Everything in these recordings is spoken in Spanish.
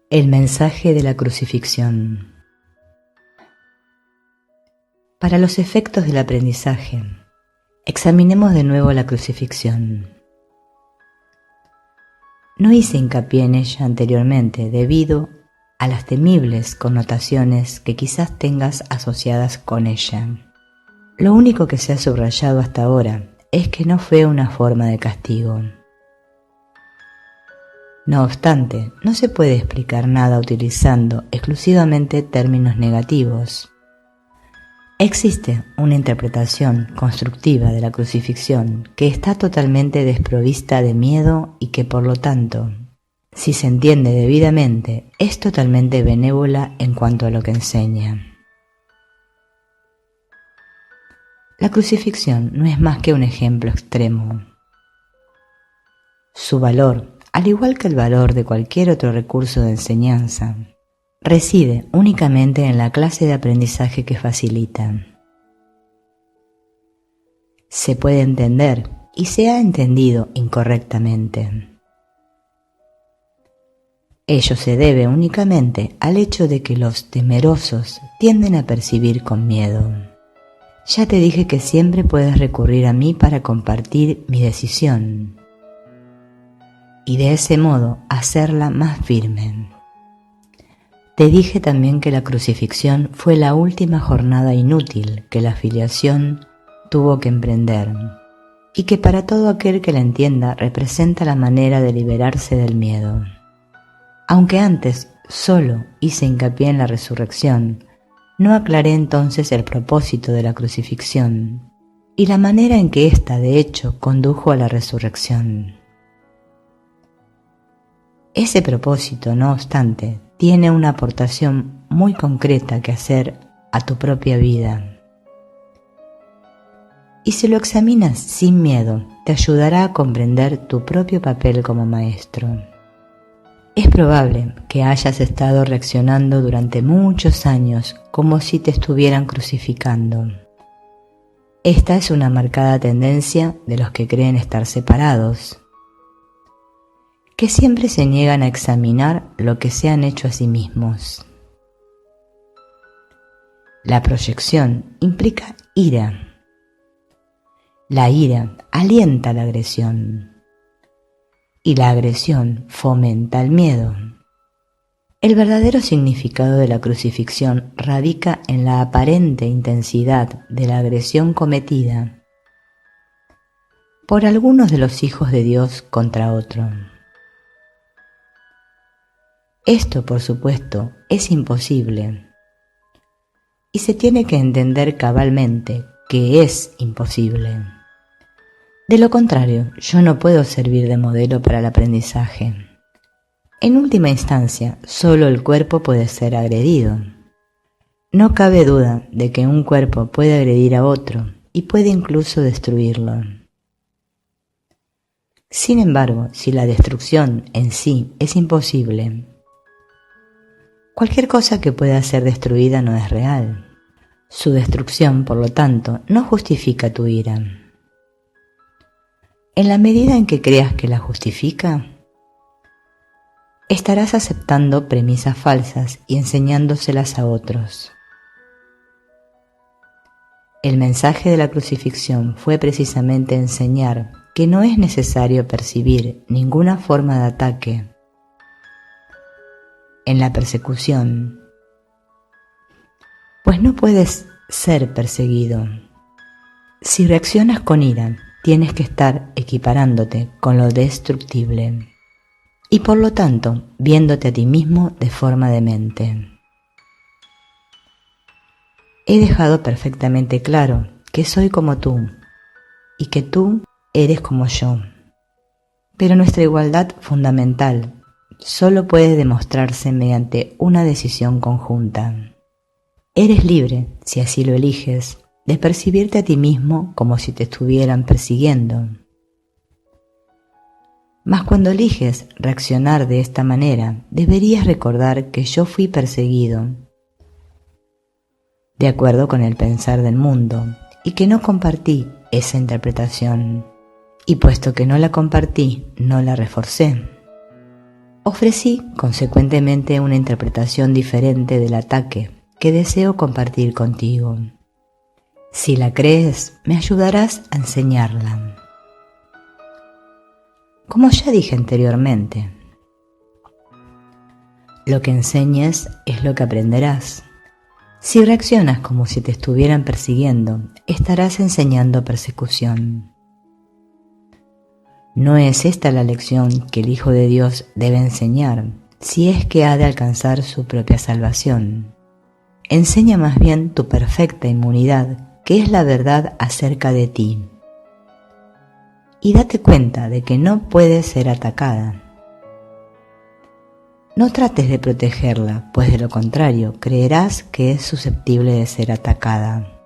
El mensaje de la crucifixión. Para los efectos del aprendizaje, examinemos de nuevo la crucifixión. No hice hincapié en ella anteriormente debido a las temibles connotaciones que quizás tengas asociadas con ella. Lo único que se ha subrayado hasta ahora es que no fue una forma de castigo. No obstante, no se puede explicar nada utilizando exclusivamente términos negativos. Existe una interpretación constructiva de la crucifixión que está totalmente desprovista de miedo y que, por lo tanto, si se entiende debidamente, es totalmente benévola en cuanto a lo que enseña. La crucifixión no es más que un ejemplo extremo. Su valor, al igual que el valor de cualquier otro recurso de enseñanza, reside únicamente en la clase de aprendizaje que facilita. Se puede entender y se ha entendido incorrectamente. Ello se debe únicamente al hecho de que los temerosos tienden a percibir con miedo. Ya te dije que siempre puedes recurrir a mí para compartir mi decisión y de ese modo hacerla más firme. Te dije también que la crucifixión fue la última jornada inútil que la filiación tuvo que emprender y que para todo aquel que la entienda representa la manera de liberarse del miedo. Aunque antes solo hice hincapié en la resurrección, no aclaré entonces el propósito de la crucifixión y la manera en que ésta de hecho condujo a la resurrección. Ese propósito, no obstante, tiene una aportación muy concreta que hacer a tu propia vida. Y si lo examinas sin miedo, te ayudará a comprender tu propio papel como maestro. Es probable que hayas estado reaccionando durante muchos años como si te estuvieran crucificando. Esta es una marcada tendencia de los que creen estar separados, que siempre se niegan a examinar lo que se han hecho a sí mismos. La proyección implica ira. La ira alienta la agresión y la agresión fomenta el miedo. El verdadero significado de la crucifixión radica en la aparente intensidad de la agresión cometida por algunos de los hijos de Dios contra otro. Esto, por supuesto, es imposible y se tiene que entender cabalmente que es imposible. De lo contrario, yo no puedo servir de modelo para el aprendizaje. En última instancia, solo el cuerpo puede ser agredido. No cabe duda de que un cuerpo puede agredir a otro y puede incluso destruirlo. Sin embargo, si la destrucción en sí es imposible, cualquier cosa que pueda ser destruida no es real. Su destrucción, por lo tanto, no justifica tu ira. En la medida en que creas que la justifica, estarás aceptando premisas falsas y enseñándoselas a otros. El mensaje de la crucifixión fue precisamente enseñar que no es necesario percibir ninguna forma de ataque en la persecución, pues no puedes ser perseguido. Si reaccionas con ira, tienes que estar equiparándote con lo destructible y por lo tanto viéndote a ti mismo de forma demente. He dejado perfectamente claro que soy como tú y que tú eres como yo, pero nuestra igualdad fundamental solo puede demostrarse mediante una decisión conjunta. Eres libre, si así lo eliges, de percibirte a ti mismo como si te estuvieran persiguiendo. Mas cuando eliges reaccionar de esta manera, deberías recordar que yo fui perseguido, de acuerdo con el pensar del mundo, y que no compartí esa interpretación, y puesto que no la compartí, no la reforcé. Ofrecí, consecuentemente, una interpretación diferente del ataque que deseo compartir contigo. Si la crees, me ayudarás a enseñarla. Como ya dije anteriormente, lo que enseñes es lo que aprenderás. Si reaccionas como si te estuvieran persiguiendo, estarás enseñando persecución. No es esta la lección que el Hijo de Dios debe enseñar, si es que ha de alcanzar su propia salvación. Enseña más bien tu perfecta inmunidad, que es la verdad acerca de ti. Y date cuenta de que no puede ser atacada. No trates de protegerla, pues de lo contrario creerás que es susceptible de ser atacada.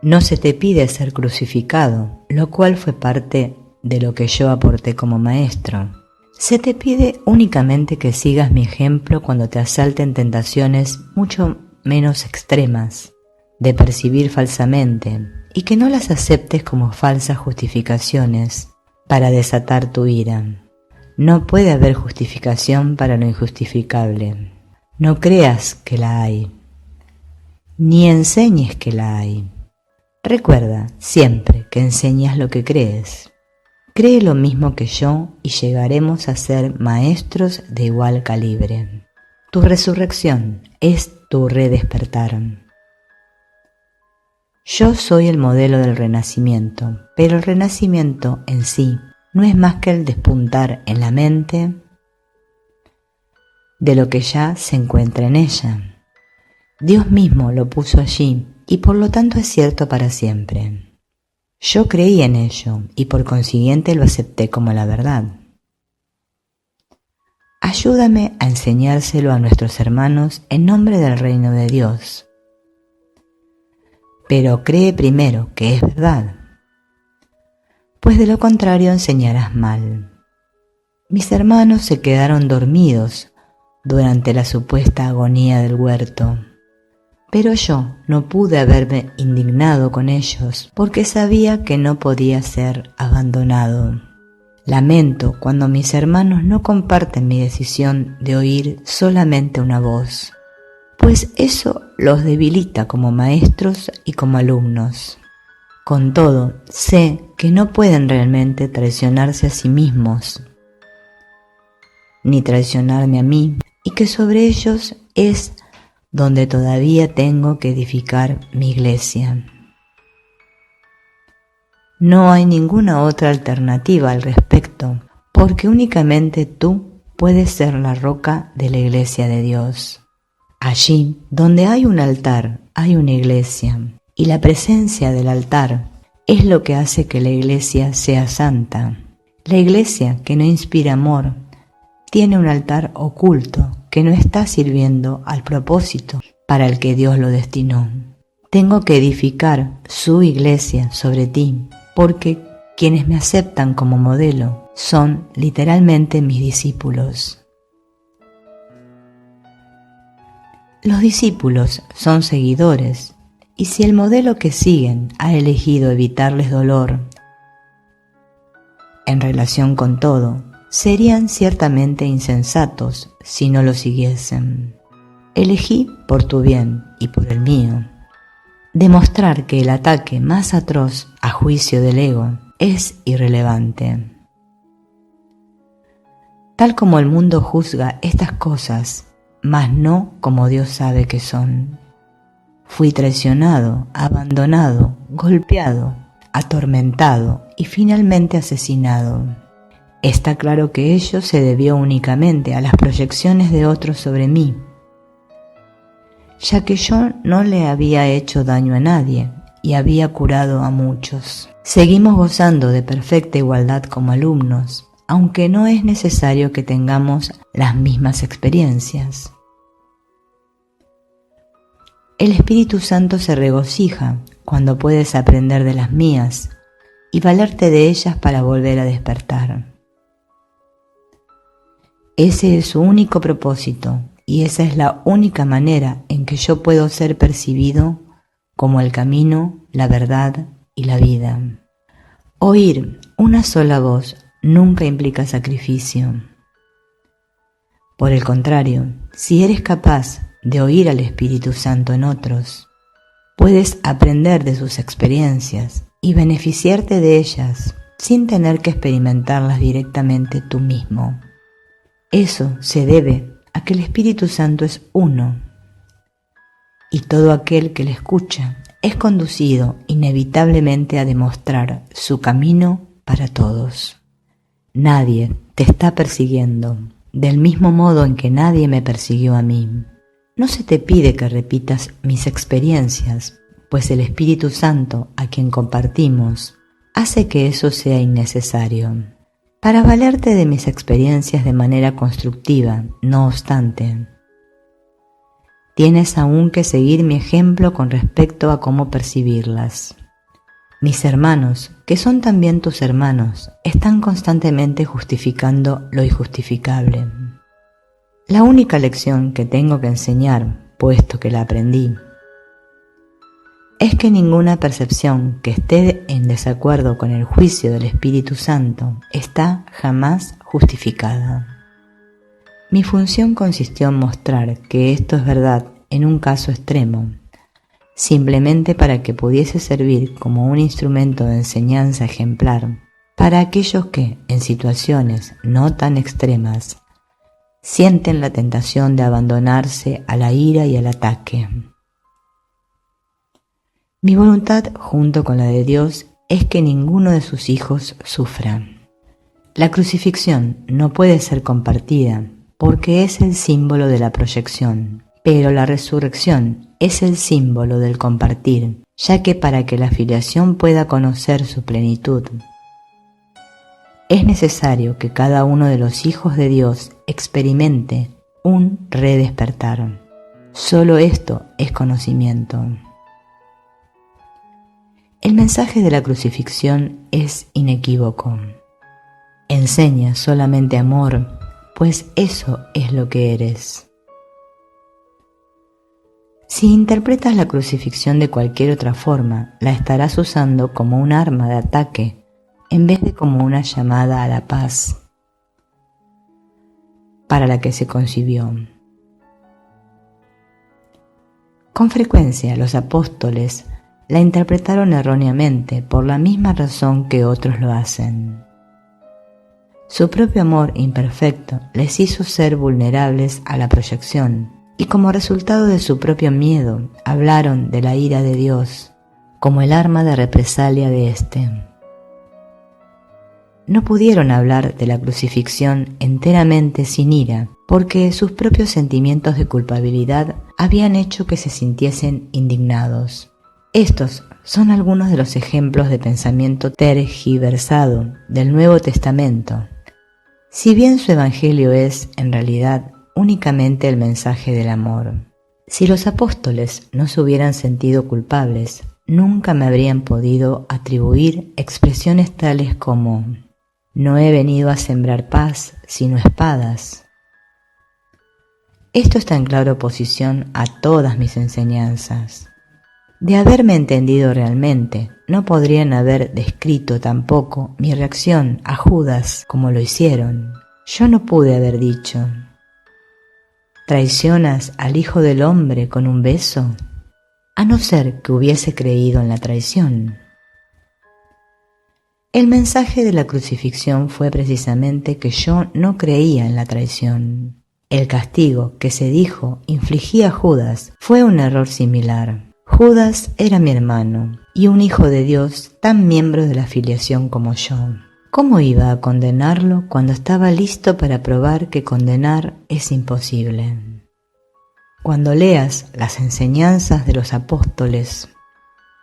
No se te pide ser crucificado, lo cual fue parte de lo que yo aporté como maestro. Se te pide únicamente que sigas mi ejemplo cuando te asalten tentaciones mucho menos extremas, de percibir falsamente, y que no las aceptes como falsas justificaciones para desatar tu ira. No puede haber justificación para lo injustificable. No creas que la hay, ni enseñes que la hay. Recuerda siempre que enseñas lo que crees. Cree lo mismo que yo y llegaremos a ser maestros de igual calibre. Tu resurrección es tu redespertar. Yo soy el modelo del renacimiento, pero el renacimiento en sí no es más que el despuntar en la mente de lo que ya se encuentra en ella. Dios mismo lo puso allí y por lo tanto es cierto para siempre. Yo creí en ello y por consiguiente lo acepté como la verdad. Ayúdame a enseñárselo a nuestros hermanos en nombre del reino de Dios. Pero cree primero que es verdad, pues de lo contrario enseñarás mal. Mis hermanos se quedaron dormidos durante la supuesta agonía del huerto. Pero yo no pude haberme indignado con ellos porque sabía que no podía ser abandonado. Lamento cuando mis hermanos no comparten mi decisión de oír solamente una voz, pues eso los debilita como maestros y como alumnos. Con todo, sé que no pueden realmente traicionarse a sí mismos, ni traicionarme a mí, y que sobre ellos es donde todavía tengo que edificar mi iglesia. No hay ninguna otra alternativa al respecto, porque únicamente tú puedes ser la roca de la iglesia de Dios. Allí donde hay un altar, hay una iglesia, y la presencia del altar es lo que hace que la iglesia sea santa. La iglesia que no inspira amor tiene un altar oculto que no está sirviendo al propósito para el que Dios lo destinó. Tengo que edificar su iglesia sobre ti, porque quienes me aceptan como modelo son literalmente mis discípulos. Los discípulos son seguidores, y si el modelo que siguen ha elegido evitarles dolor en relación con todo, serían ciertamente insensatos si no lo siguiesen. Elegí por tu bien y por el mío demostrar que el ataque más atroz a juicio del ego es irrelevante. Tal como el mundo juzga estas cosas, mas no como Dios sabe que son. Fui traicionado, abandonado, golpeado, atormentado y finalmente asesinado. Está claro que ello se debió únicamente a las proyecciones de otros sobre mí, ya que yo no le había hecho daño a nadie y había curado a muchos. Seguimos gozando de perfecta igualdad como alumnos, aunque no es necesario que tengamos las mismas experiencias. El Espíritu Santo se regocija cuando puedes aprender de las mías y valerte de ellas para volver a despertar. Ese es su único propósito y esa es la única manera en que yo puedo ser percibido como el camino, la verdad y la vida. Oír una sola voz nunca implica sacrificio. Por el contrario, si eres capaz de oír al Espíritu Santo en otros, puedes aprender de sus experiencias y beneficiarte de ellas sin tener que experimentarlas directamente tú mismo. Eso se debe a que el Espíritu Santo es uno, y todo aquel que le escucha es conducido inevitablemente a demostrar su camino para todos. Nadie te está persiguiendo, del mismo modo en que nadie me persiguió a mí. No se te pide que repitas mis experiencias, pues el Espíritu Santo, a quien compartimos, hace que eso sea innecesario. Para valerte de mis experiencias de manera constructiva, no obstante, tienes aún que seguir mi ejemplo con respecto a cómo percibirlas. Mis hermanos, que son también tus hermanos, están constantemente justificando lo injustificable. La única lección que tengo que enseñar, puesto que la aprendí, es que ninguna percepción que esté en desacuerdo con el juicio del Espíritu Santo está jamás justificada. Mi función consistió en mostrar que esto es verdad en un caso extremo, simplemente para que pudiese servir como un instrumento de enseñanza ejemplar para aquellos que, en situaciones no tan extremas, sienten la tentación de abandonarse a la ira y al ataque. Mi voluntad, junto con la de Dios, es que ninguno de sus hijos sufra. La crucifixión no puede ser compartida porque es el símbolo de la proyección, pero la resurrección es el símbolo del compartir, ya que para que la filiación pueda conocer su plenitud, es necesario que cada uno de los hijos de Dios experimente un redespertar. Solo esto es conocimiento. El mensaje de la crucifixión es inequívoco. Enseña solamente amor, pues eso es lo que eres. Si interpretas la crucifixión de cualquier otra forma, la estarás usando como un arma de ataque en vez de como una llamada a la paz para la que se concibió. Con frecuencia los apóstoles la interpretaron erróneamente por la misma razón que otros lo hacen. Su propio amor imperfecto les hizo ser vulnerables a la proyección, y como resultado de su propio miedo, hablaron de la ira de Dios como el arma de represalia de éste. No pudieron hablar de la crucifixión enteramente sin ira, porque sus propios sentimientos de culpabilidad habían hecho que se sintiesen indignados. Estos son algunos de los ejemplos de pensamiento tergiversado del Nuevo Testamento, si bien su evangelio es, en realidad, únicamente el mensaje del amor. Si los apóstoles no se hubieran sentido culpables, nunca me habrían podido atribuir expresiones tales como «No he venido a sembrar paz, sino espadas». Esto está en clara oposición a todas mis enseñanzas. De haberme entendido realmente, no podrían haber descrito tampoco mi reacción a Judas como lo hicieron. Yo no pude haber dicho: ¿traicionas al Hijo del Hombre con un beso?, a no ser que hubiese creído en la traición. El mensaje de la crucifixión fue precisamente que yo no creía en la traición. El castigo que se dijo infligía a Judas fue un error similar. Judas era mi hermano y un hijo de Dios tan miembro de la filiación como yo. ¿Cómo iba a condenarlo cuando estaba listo para probar que condenar es imposible? Cuando leas las enseñanzas de los apóstoles,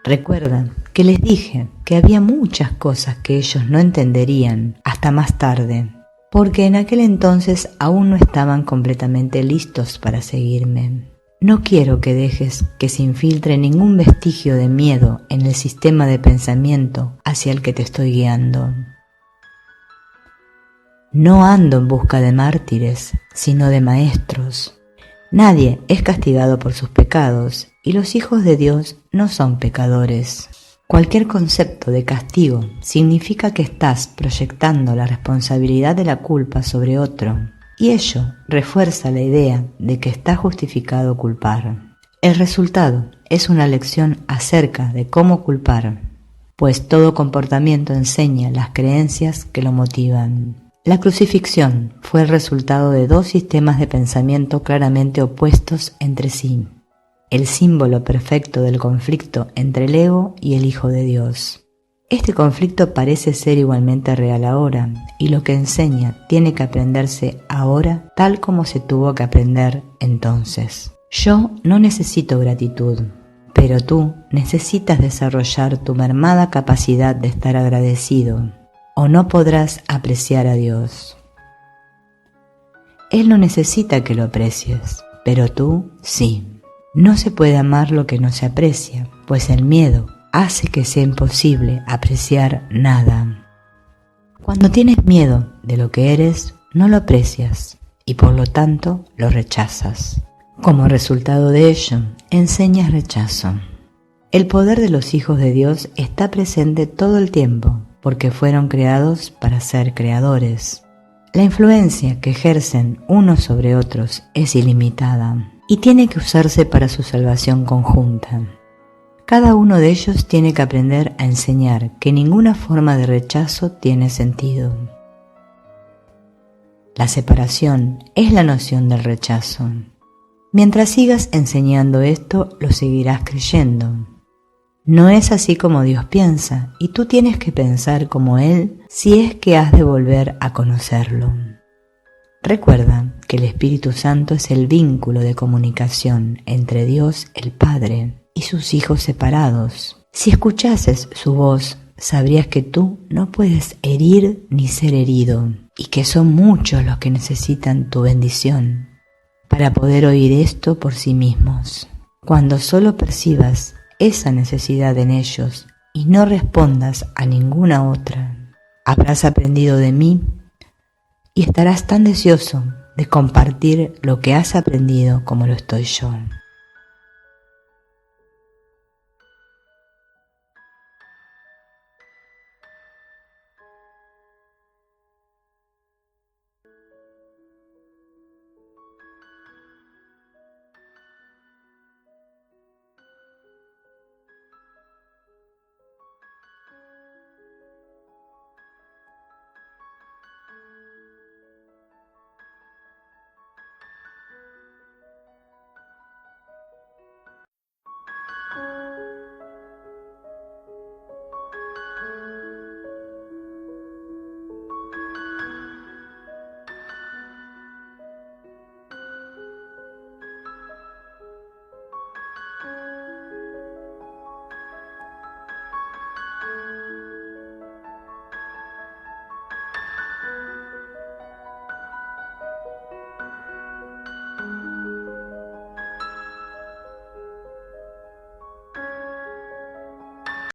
recuerda que les dije que había muchas cosas que ellos no entenderían hasta más tarde, porque en aquel entonces aún no estaban completamente listos para seguirme. No quiero que dejes que se infiltre ningún vestigio de miedo en el sistema de pensamiento hacia el que te estoy guiando. No ando en busca de mártires, sino de maestros. Nadie es castigado por sus pecados, y los hijos de Dios no son pecadores. Cualquier concepto de castigo significa que estás proyectando la responsabilidad de la culpa sobre otro, y ello refuerza la idea de que está justificado culpar. El resultado es una lección acerca de cómo culpar, pues todo comportamiento enseña las creencias que lo motivan. La crucifixión fue el resultado de dos sistemas de pensamiento claramente opuestos entre sí, el símbolo perfecto del conflicto entre el ego y el Hijo de Dios. Este conflicto parece ser igualmente real ahora, y lo que enseña tiene que aprenderse ahora tal como se tuvo que aprender entonces. Yo no necesito gratitud, pero tú necesitas desarrollar tu mermada capacidad de estar agradecido, o no podrás apreciar a Dios. Él no necesita que lo aprecies, pero tú sí. No se puede amar lo que no se aprecia, pues el miedo hace que sea imposible apreciar nada. Cuando tienes miedo de lo que eres, no lo aprecias y por lo tanto lo rechazas. Como resultado de ello, enseñas rechazo. El poder de los hijos de Dios está presente todo el tiempo, porque fueron creados para ser creadores. La influencia que ejercen unos sobre otros es ilimitada y tiene que usarse para su salvación conjunta. Cada uno de ellos tiene que aprender a enseñar que ninguna forma de rechazo tiene sentido. La separación es la noción del rechazo. Mientras sigas enseñando esto, lo seguirás creyendo. No es así como Dios piensa, y tú tienes que pensar como Él si es que has de volver a conocerlo. Recuerda que el Espíritu Santo es el vínculo de comunicación entre Dios el Padre y sus hijos separados. Si escuchases su voz, sabrías que tú no puedes herir ni ser herido, y que son muchos los que necesitan tu bendición para poder oír esto por sí mismos. Cuando solo percibas esa necesidad en ellos y no respondas a ninguna otra, habrás aprendido de mí y estarás tan deseoso de compartir lo que has aprendido como lo estoy yo.